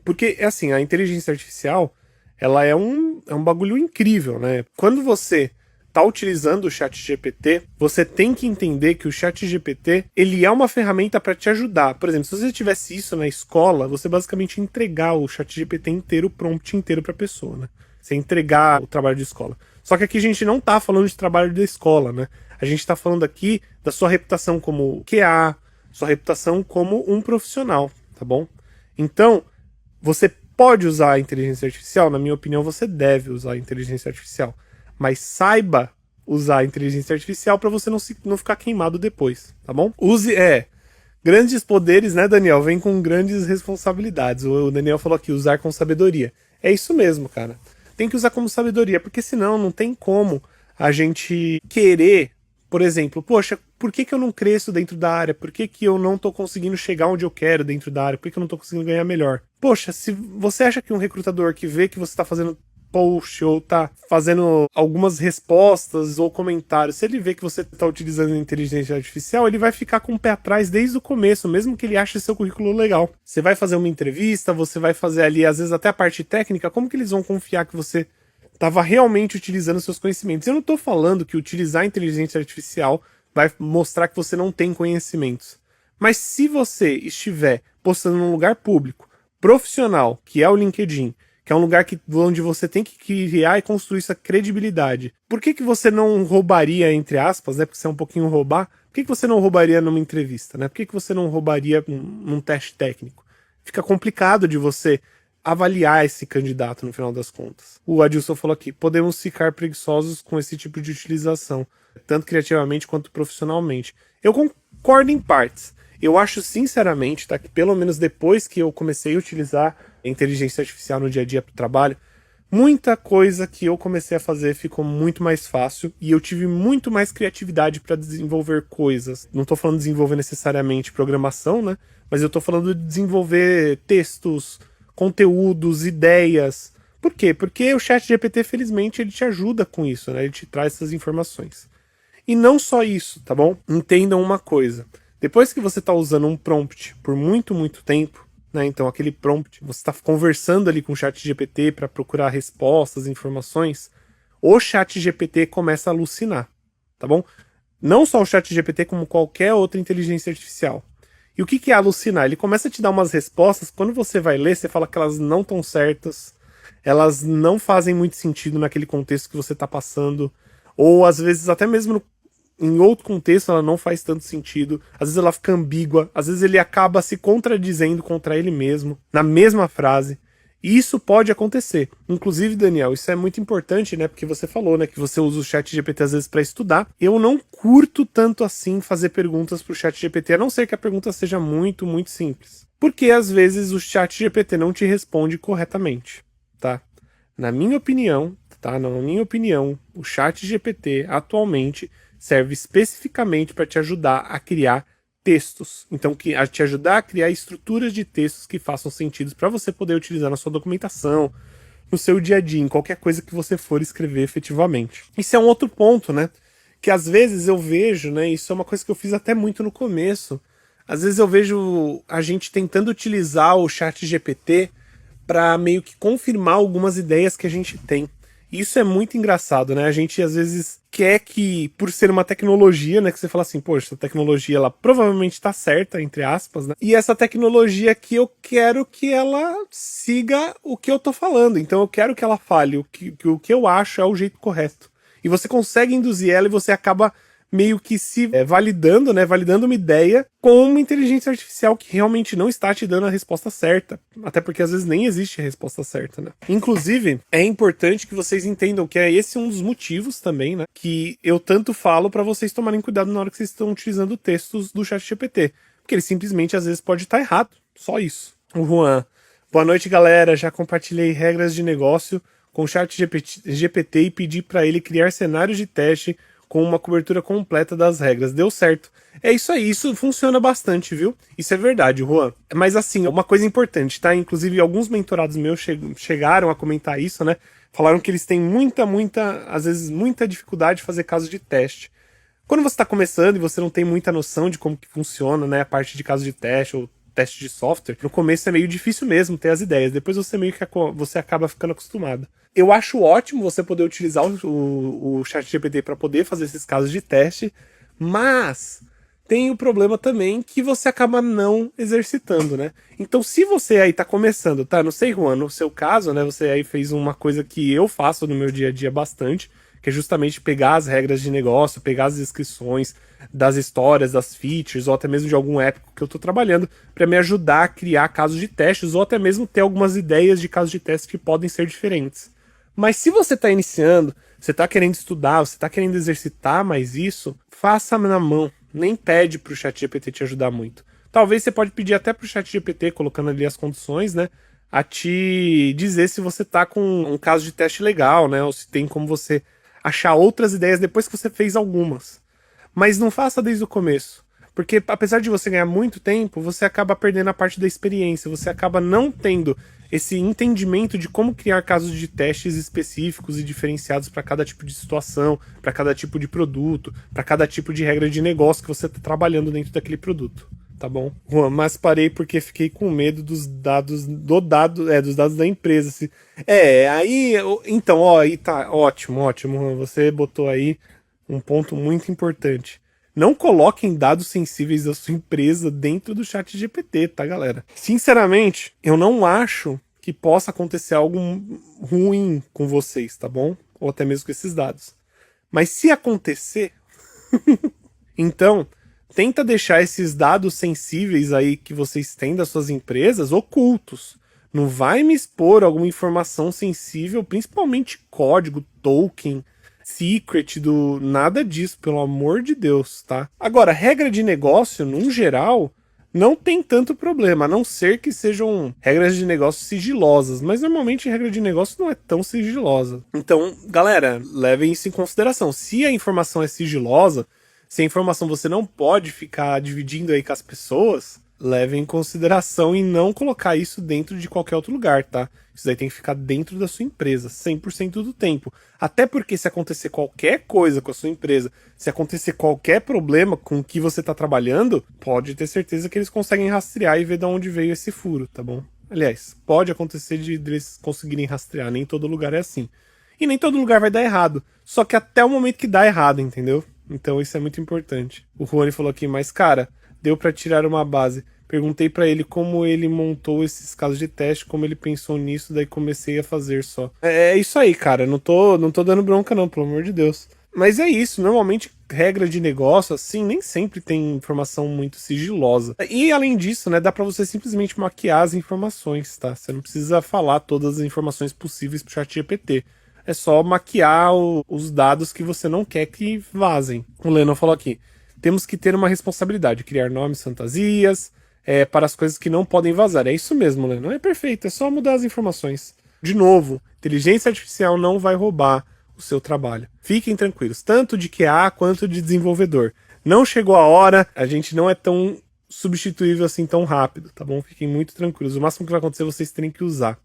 Porque, é assim, a inteligência artificial, ela é um bagulho incrível, né? Quando você tá utilizando o ChatGPT, você tem que entender que o ChatGPT, ele é uma ferramenta para te ajudar. Por exemplo, se você tivesse isso na escola, você basicamente entregar o ChatGPT inteiro, o prompt inteiro para a pessoa, né? Você entregar o trabalho de escola. Só que aqui a gente não tá falando de trabalho da escola, né? A gente tá falando aqui da sua reputação como QA, sua reputação como um profissional, tá bom? Então, você pode usar a inteligência artificial, na minha opinião, você deve usar a inteligência artificial. Mas saiba usar a inteligência artificial para você não ficar queimado depois, tá bom? Use, grandes poderes, né, Daniel? Vem com grandes responsabilidades. O Daniel falou aqui, usar com sabedoria. É isso mesmo, cara. Tem que usar como sabedoria, porque senão não tem como a gente querer, por exemplo, poxa, por que eu não cresço dentro da área? Por que eu não tô conseguindo chegar onde eu quero dentro da área? Por que eu não tô conseguindo ganhar melhor? Poxa, se você acha que um recrutador que vê que você tá fazendo post ou tá fazendo algumas respostas ou comentários, se ele vê que você tá utilizando a inteligência artificial, ele vai ficar com o pé atrás desde o começo, mesmo que ele ache seu currículo legal. Você vai fazer uma entrevista, você vai fazer ali, às vezes até a parte técnica, como que eles vão confiar que você estava realmente utilizando seus conhecimentos? Eu não tô falando que utilizar a inteligência artificial vai mostrar que você não tem conhecimentos. Mas se você estiver postando num lugar público, profissional, que é o LinkedIn, que é um lugar onde você tem que criar e construir essa credibilidade. Por que você não roubaria, entre aspas, né? Porque você é um pouquinho roubar. Por que você não roubaria numa entrevista, né? Por que você não roubaria num teste técnico? Fica complicado de você avaliar esse candidato no final das contas. O Adilson falou aqui, podemos ficar preguiçosos com esse tipo de utilização, tanto criativamente quanto profissionalmente. Eu concordo em partes. Eu acho sinceramente, tá, que pelo menos depois que eu comecei a utilizar a inteligência artificial no dia a dia para o trabalho, muita coisa que eu comecei a fazer ficou muito mais fácil e eu tive muito mais criatividade para desenvolver coisas. Não estou falando de desenvolver necessariamente programação, né? Mas eu estou falando de desenvolver textos, conteúdos, ideias. Por quê? Porque o ChatGPT, felizmente, ele te ajuda com isso, né? Ele te traz essas informações. E não só isso, tá bom? Entendam uma coisa. Depois que você está usando um prompt por muito, muito tempo, né? Então aquele prompt, você está conversando ali com o ChatGPT para procurar respostas, informações, o ChatGPT começa a alucinar, tá bom? Não só o ChatGPT, como qualquer outra inteligência artificial. E o que é alucinar? Ele começa a te dar umas respostas, quando você vai ler, você fala que elas não estão certas, elas não fazem muito sentido naquele contexto que você está passando, ou às vezes até mesmo em outro contexto ela não faz tanto sentido, às vezes ela fica ambígua, às vezes ele acaba se contradizendo contra ele mesmo, na mesma frase. E isso pode acontecer. Inclusive, Daniel, isso é muito importante, né? Porque você falou, né, que você usa o ChatGPT às vezes para estudar. Eu não curto tanto assim fazer perguntas pro ChatGPT, a não ser que a pergunta seja muito, muito simples. Porque às vezes o ChatGPT não te responde corretamente, tá? Na minha opinião, o ChatGPT atualmente serve especificamente para te ajudar a criar textos. Então, a te ajudar a criar estruturas de textos que façam sentido para você poder utilizar na sua documentação, no seu dia a dia, em qualquer coisa que você for escrever efetivamente. Isso é um outro ponto, né? Que às vezes eu vejo, né? Isso é uma coisa que eu fiz até muito no começo. Às vezes eu vejo a gente tentando utilizar o ChatGPT para meio que confirmar algumas ideias que a gente tem. Isso é muito engraçado, né? A gente às vezes quer que, por ser uma tecnologia, né? Que você fala assim, poxa, essa tecnologia ela provavelmente tá certa, entre aspas, né? E essa tecnologia aqui eu quero que ela siga o que eu tô falando. Então eu quero que ela fale o que eu acho é o jeito correto. E você consegue induzir ela e você acaba meio que se validando, né? Validando uma ideia com uma inteligência artificial que realmente não está te dando a resposta certa. Até porque às vezes nem existe a resposta certa, né? Inclusive, é importante que vocês entendam que esse um dos motivos também, né? Que eu tanto falo para vocês tomarem cuidado na hora que vocês estão utilizando textos do ChatGPT. Porque ele simplesmente às vezes pode estar errado. Só isso. O Juan. Boa noite, galera. Já compartilhei regras de negócio com o ChatGPT e pedi para ele criar cenários de teste com uma cobertura completa das regras. Deu certo. É isso aí, isso funciona bastante, viu? Isso é verdade, Juan. Mas assim, uma coisa importante, tá? Inclusive, alguns mentorados meus chegaram a comentar isso, né? Falaram que eles têm às vezes, muita dificuldade de fazer casos de teste. Quando você está começando e você não tem muita noção de como que funciona, né? A parte de caso de teste, ou teste de software, no começo é meio difícil mesmo ter as ideias, depois você meio que você acaba ficando acostumado. Eu acho ótimo você poder utilizar o ChatGPT para poder fazer esses casos de teste, mas tem o problema também que você acaba não exercitando, né? Então, se você aí tá começando, tá? Não sei, Juan, no seu caso, né? Você aí fez uma coisa que eu faço no meu dia a dia bastante, que é justamente pegar as regras de negócio, pegar as descrições das histórias, das features, ou até mesmo de algum épico que eu tô trabalhando, para me ajudar a criar casos de testes, ou até mesmo ter algumas ideias de casos de testes que podem ser diferentes. Mas se você tá iniciando, você tá querendo estudar, você tá querendo exercitar mais isso, faça na mão. Nem pede pro ChatGPT te ajudar muito. Talvez você pode pedir até pro ChatGPT, colocando ali as condições, né? A te dizer se você tá com um caso de teste legal, né? Ou se tem como você achar outras ideias depois que você fez algumas. Mas não faça desde o começo. Porque apesar de você ganhar muito tempo, você acaba perdendo a parte da experiência. Você acaba não tendo esse entendimento de como criar casos de testes específicos e diferenciados para cada tipo de situação, para cada tipo de produto, para cada tipo de regra de negócio que você está trabalhando dentro daquele produto, tá bom? Mas parei porque fiquei com medo dos dados dos dados da empresa. Aí, então, ó, aí tá ótimo, Juan, você botou aí um ponto muito importante. Não coloquem dados sensíveis da sua empresa dentro do ChatGPT, tá, galera? Sinceramente, eu não acho que possa acontecer algo ruim com vocês, tá bom? Ou até mesmo com esses dados. Mas se acontecer, então, tenta deixar esses dados sensíveis aí que vocês têm das suas empresas ocultos. Não vai me expor alguma informação sensível, principalmente código, token, secret, nada disso, pelo amor de Deus, tá? Agora, regra de negócio, num geral, não tem tanto problema, a não ser que sejam regras de negócio sigilosas, mas normalmente regra de negócio não é tão sigilosa. Então, galera, levem isso em consideração. Se a informação é sigilosa, se a informação você não pode ficar dividindo aí com as pessoas, leve em consideração e não colocar isso dentro de qualquer outro lugar, tá? Isso daí tem que ficar dentro da sua empresa, 100% do tempo. Até porque se acontecer qualquer coisa com a sua empresa, se acontecer qualquer problema com o que você está trabalhando, pode ter certeza que eles conseguem rastrear e ver de onde veio esse furo, tá bom? Aliás, pode acontecer de eles conseguirem rastrear, nem todo lugar é assim. E nem todo lugar vai dar errado, só que até o momento que dá errado, entendeu? Então isso é muito importante. O Juani falou aqui, mas cara, deu para tirar uma base. Perguntei para ele como ele montou esses casos de teste, como ele pensou nisso, daí comecei a fazer só. É isso aí, cara. Não tô dando bronca não, pelo amor de Deus. Mas é isso, normalmente regra de negócio, assim, nem sempre tem informação muito sigilosa. E além disso, né, dá para você simplesmente maquiar as informações, tá? Você não precisa falar todas as informações possíveis pro ChatGPT. É só maquiar os dados que você não quer que vazem. O Lennon falou aqui, temos que ter uma responsabilidade, criar nomes, fantasias, para as coisas que não podem vazar. É isso mesmo, Lennon. É perfeito, é só mudar as informações. De novo, inteligência artificial não vai roubar o seu trabalho. Fiquem tranquilos, tanto de QA quanto de desenvolvedor. Não chegou a hora, a gente não é tão substituível assim tão rápido, tá bom? Fiquem muito tranquilos. O máximo que vai acontecer é vocês terem que usar.